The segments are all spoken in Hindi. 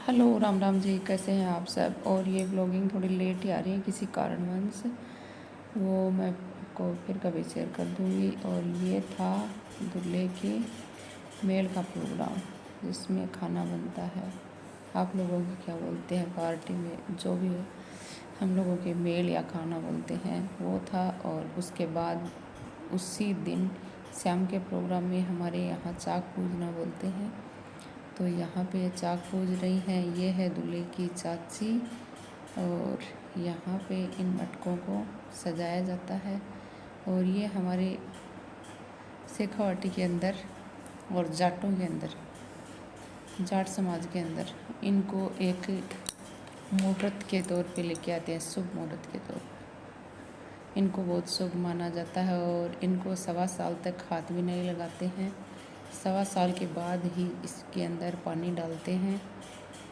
हेलो राम राम जी, कैसे हैं आप सब। और ये व्लॉगिंग थोड़ी लेट ही आ रही है किसी कारणवश, वो मैं आपको फिर कभी शेयर कर दूँगी। और ये था दूल्हे के मेल का प्रोग्राम जिसमें खाना बनता है। आप लोगों के क्या बोलते हैं, पार्टी में जो भी है, हम लोगों के मेल या खाना बोलते हैं, वो था। और उसके बाद उसी दिन शाम के प्रोग्राम में हमारे यहाँ चाक पूजना बोलते हैं। तो यहाँ पे चाक पूज रही हैं, ये है दूल्हे की चाची। और यहाँ पे इन मटकों को सजाया जाता है। और ये हमारे शेखावाटी के अंदर और जाटों के अंदर, जाट समाज के अंदर इनको एक मुहूर्त के तौर पे लेके आते हैं, शुभ मुहूर्त के तौर पे। इनको बहुत शुभ माना जाता है और इनको 1.25 साल तक हाथ भी नहीं लगाते हैं। 1.25 साल के बाद ही इसके अंदर पानी डालते हैं।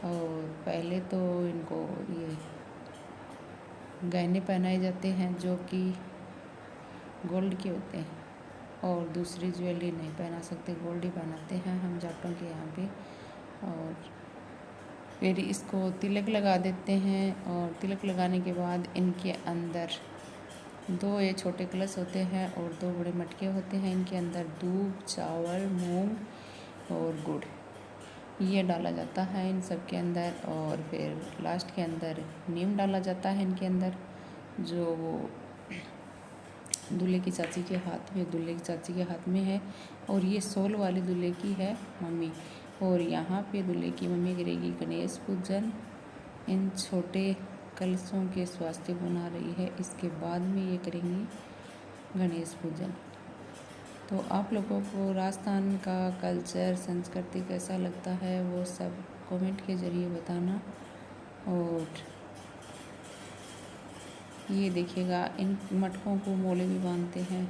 और पहले तो इनको ये गहने पहनाए जाते हैं जो कि गोल्ड के होते हैं, और दूसरी ज्वेलरी नहीं पहना सकते, गोल्ड ही पहनाते हैं हम जाटों के यहाँ पे। और फिर इसको तिलक लगा देते हैं। और तिलक लगाने के बाद इनके अंदर 2 ये छोटे कलश होते हैं और 2 बड़े मटके होते हैं। इनके अंदर दूध, चावल, मूंग और गुड़ ये डाला जाता है इन सब के अंदर। और फिर लास्ट के अंदर नीम डाला जाता है इनके अंदर, जो वो दूल्हे की चाची के हाथ में, दूल्हे की चाची के हाथ में है। और ये सोल वाले दूल्हे की है मम्मी। और यहाँ पे दूल्हे की मम्मी करेगी गणेश पूजन। इन छोटे कलशों के स्वास्थ्य बना रही है, इसके बाद में ये करेंगी गणेश पूजन। तो आप लोगों को राजस्थान का कल्चर, संस्कृति कैसा लगता है, वो सब कमेंट के ज़रिए बताना। और ये देखिएगा, इन मटकों को मोले भी बांधते हैं।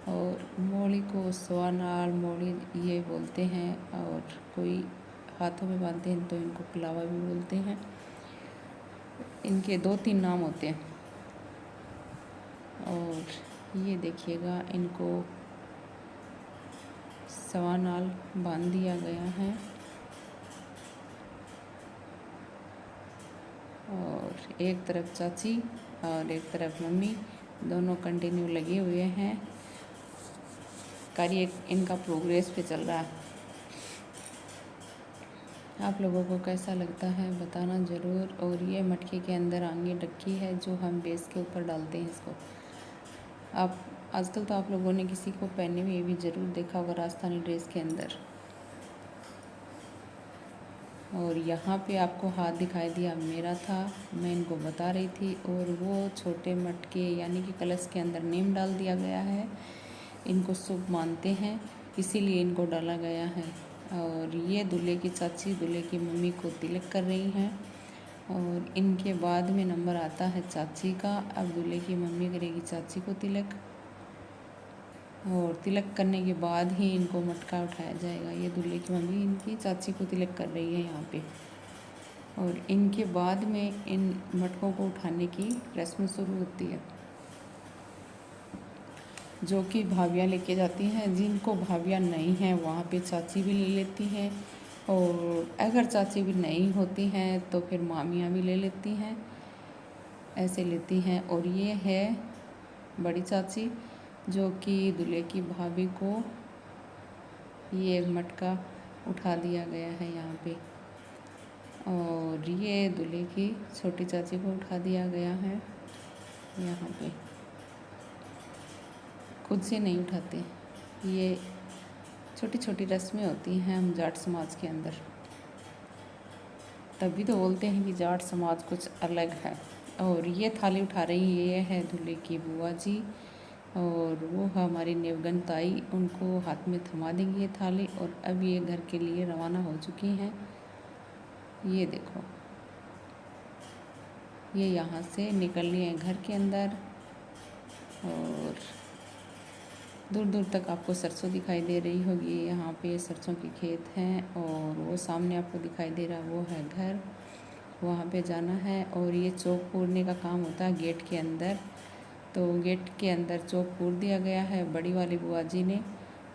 और मोली को स्वानाल मोली ये बोलते हैं, और कोई हाथों में बांधते हैं तो इनको कलावा भी बोलते हैं। इनके 2-3 नाम होते हैं। और ये देखिएगा, इनको स्वानाल बांध दिया गया है। और एक तरफ चाची और एक तरफ मम्मी, दोनों कंटिन्यू लगे हुए हैं। कार्य इनका प्रोग्रेस पे चल रहा है। आप लोगों को कैसा लगता है बताना ज़रूर। और ये मटके के अंदर आंगी रखी है जो हम बेस के ऊपर डालते हैं इसको। आप आजकल तो आप लोगों ने किसी को पहने हुए भी ज़रूर देखा होगा राजस्थानी ड्रेस के अंदर। और यहाँ पे आपको हाथ दिखाई दिया मेरा था, मैं इनको बता रही थी। और वो छोटे मटके यानी कि कलश के अंदर नीम डाल दिया गया है। इनको शुभ मानते हैं, इसीलिए इनको डाला गया है। और ये दूल्हे की चाची दूल्हे की मम्मी को तिलक कर रही हैं। और इनके बाद में नंबर आता है चाची का। अब दूल्हे की मम्मी करेगी चाची को तिलक, और तिलक करने के बाद ही इनको मटका उठाया जाएगा। ये दूल्हे की मम्मी इनकी चाची को तिलक कर रही है यहाँ पे। और इनके बाद में इन मटकों को उठाने की रस्म शुरू होती है, जो कि भाभियाँ लेके जाती हैं। जिनको भाभियाँ नहीं हैं वहाँ पे चाची भी ले लेती हैं। और अगर चाची भी नहीं होती हैं तो फिर मामियाँ भी ले लेती हैं, ऐसे लेती हैं। और ये है बड़ी चाची, जो कि दूल्हे की भाभी को ये मटका उठा दिया गया है यहाँ पे। और ये दूल्हे की छोटी चाची को उठा दिया गया है यहाँ पे। खुद से नहीं उठाते, ये छोटी छोटी रस्में होती हैं हम जाट समाज के अंदर। तभी तो बोलते हैं कि जाट समाज कुछ अलग है। और ये थाली उठा रही ये है दूल्हे की बुआ जी, और वो हमारी नेवगन ताई, उनको हाथ में थमा देंगी ये थाली। और अब ये घर के लिए रवाना हो चुकी हैं। ये देखो, ये यहाँ से निकल रही हैं घर के अंदर। और दूर दूर तक आपको सरसों दिखाई दे रही होगी। यहाँ पे सरसों के खेत हैं। और वो सामने आपको दिखाई दे रहा वो है घर, वहाँ पे जाना है। और ये चौक पूरने का काम होता है गेट के अंदर। तो गेट के अंदर चौक पूर दिया गया है बड़ी वाली बुआ जी ने।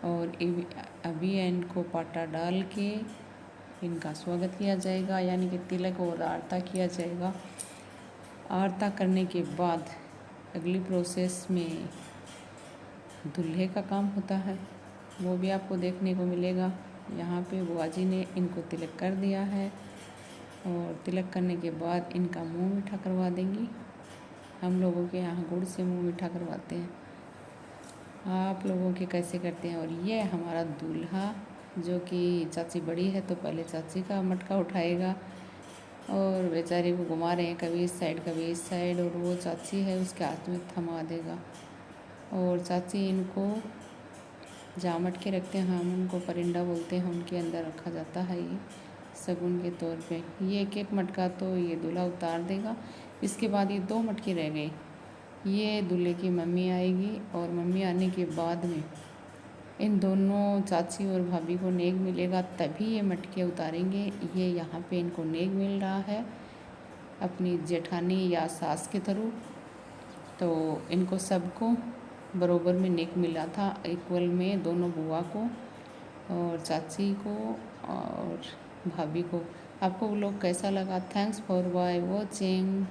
और अभी इनको पाटा डाल के इनका स्वागत किया जाएगा, यानी कि तिलक और आरता किया जाएगा। आरता करने के बाद अगली प्रोसेस में दूल्हे का काम होता है, वो भी आपको देखने को मिलेगा। यहाँ पे बुआ जी ने इनको तिलक कर दिया है और तिलक करने के बाद इनका मुंह मीठा करवा देंगी। हम लोगों के यहाँ गुड़ से मुंह मीठा करवाते हैं, आप लोगों के कैसे करते हैं। और ये हमारा दूल्हा, जो कि चाची बड़ी है तो पहले चाची का मटका उठाएगा और बेचारे को घुमा रहे हैं, कभी इस साइड कभी इस साइड, और वो चाची है उसके हाथ में थमा देगा। और चाची इनको जहाँ मटके रखते हैं, हम उनको परिंदा बोलते हैं, उनके अंदर रखा जाता है ये शगुन के तौर पे। ये एक एक मटका तो ये दूल्हा उतार देगा। इसके बाद ये 2 मटके रह गए, ये दूल्हे की मम्मी आएगी और मम्मी आने के बाद में इन दोनों चाची और भाभी को नेग मिलेगा, तभी ये मटके उतारेंगे। ये यहाँ पे इनको नेग मिल रहा है अपनी जेठानी या सास के थ्रू, तो इनको सबको बरोबर में नेक मिला था, इक्वल में, दोनों बुआ को और चाची को और भाभी को। आपको व्लॉग कैसा लगा? Thanks for watching.